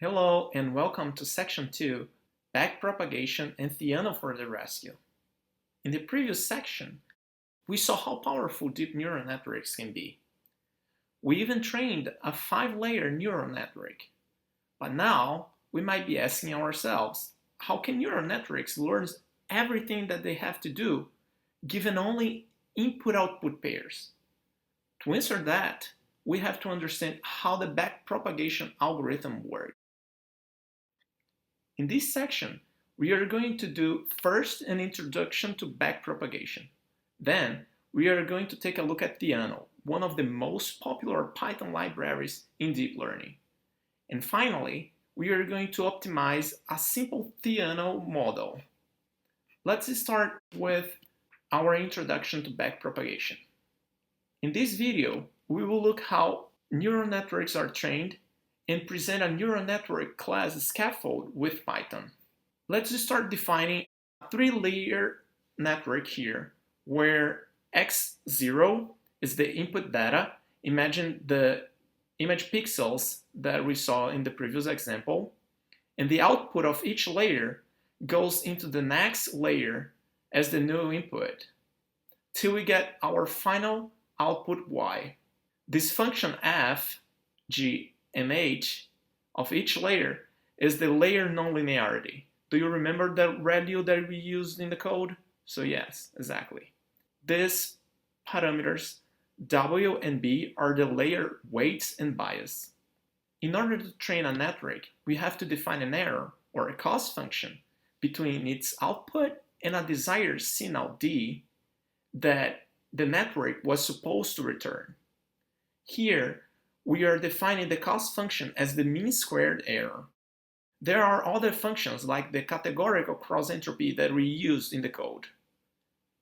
Hello and welcome to Section 2, Backpropagation and Theano for the Rescue. In the previous section, we saw how powerful deep neural networks can be. We even trained a 5-layer neural network. But now, we might be asking ourselves, how can neural networks learn everything that they have to do, given only input-output pairs? To answer that, we have to understand how the backpropagation algorithm works. In this section, we are going to do first an introduction to backpropagation. Then, we are going to take a look at Theano, one of the most popular Python libraries in deep learning. And finally, we are going to optimize a simple Theano model. Let's start with our introduction to backpropagation. In this video, we will look how neural networks are trained and present a neural network class scaffold with Python. Let's just start defining a 3-layer network here, where x0 is the input data. Imagine the image pixels that we saw in the previous example, and the output of each layer goes into the next layer as the new input, till we get our final output y. This function f, g, and h of each layer is the layer nonlinearity. Do you remember the value that we used in the code? So yes, exactly. These parameters w and b are the layer weights and bias. In order to train a network, we have to define an error or a cost function between its output and a desired signal d that the network was supposed to return. Here, we are defining the cost function as the mean squared error. There are other functions like the categorical cross entropy that we used in the code,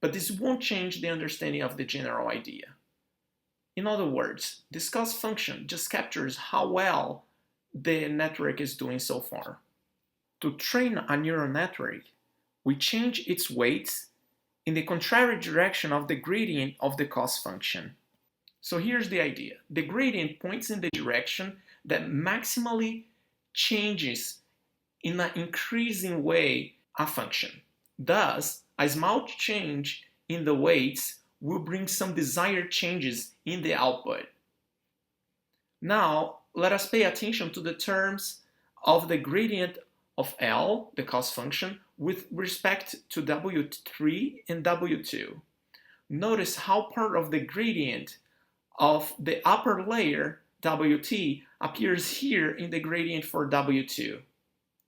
but this won't change the understanding of the general idea. In other words, this cost function just captures how well the network is doing so far. To train a neural network, we change its weights in the contrary direction of the gradient of the cost function. So here's the idea. The gradient points in the direction that maximally changes in an increasing way a function. Thus, a small change in the weights will bring some desired changes in the output. Now, let us pay attention to the terms of the gradient of L, the cost function, with respect to W3 and W2. Notice how part of the gradient of the upper layer, Wt, appears here in the gradient for W2.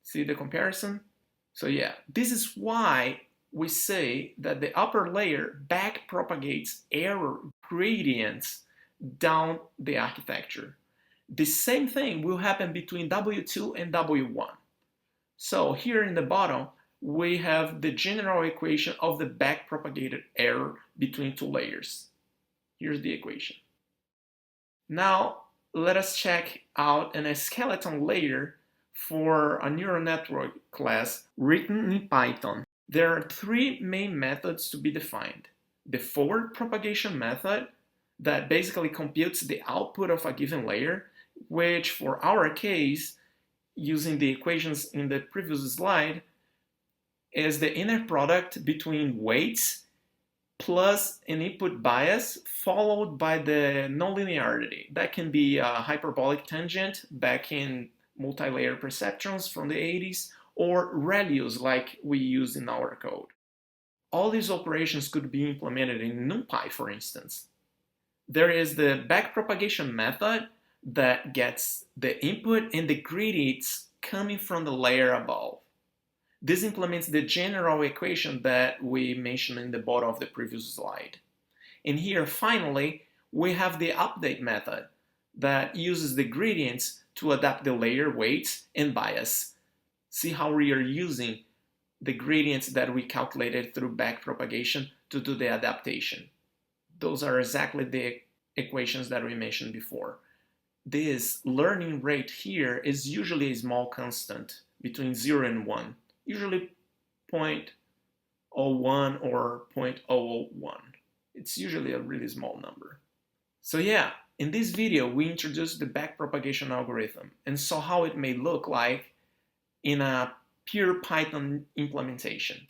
See the comparison? So yeah, this is why we say that the upper layer backpropagates error gradients down the architecture. The same thing will happen between W2 and W1. So here in the bottom, we have the general equation of the backpropagated error between two layers. Here's the equation. Now, let us check out a skeleton layer for a neural network class written in Python. There are 3 main methods to be defined. The forward propagation method that basically computes the output of a given layer, which for our case, using the equations in the previous slide, is the inner product between weights plus an input bias followed by the nonlinearity. That can be a hyperbolic tangent back in multi-layer perceptrons from the 80s, or ReLUs like we use in our code. All these operations could be implemented in NumPy, for instance. There is the backpropagation method that gets the input and the gradients coming from the layer above. This implements the general equation that we mentioned in the bottom of the previous slide. And here, finally, we have the update method that uses the gradients to adapt the layer weights and bias. See how we are using the gradients that we calculated through backpropagation to do the adaptation. Those are exactly the equations that we mentioned before. This learning rate here is usually a small constant between 0 and 1. Usually 0.01 or 0.001. It's usually a really small number. So yeah, In this video, we introduced the backpropagation algorithm and saw how it may look like in a pure Python implementation.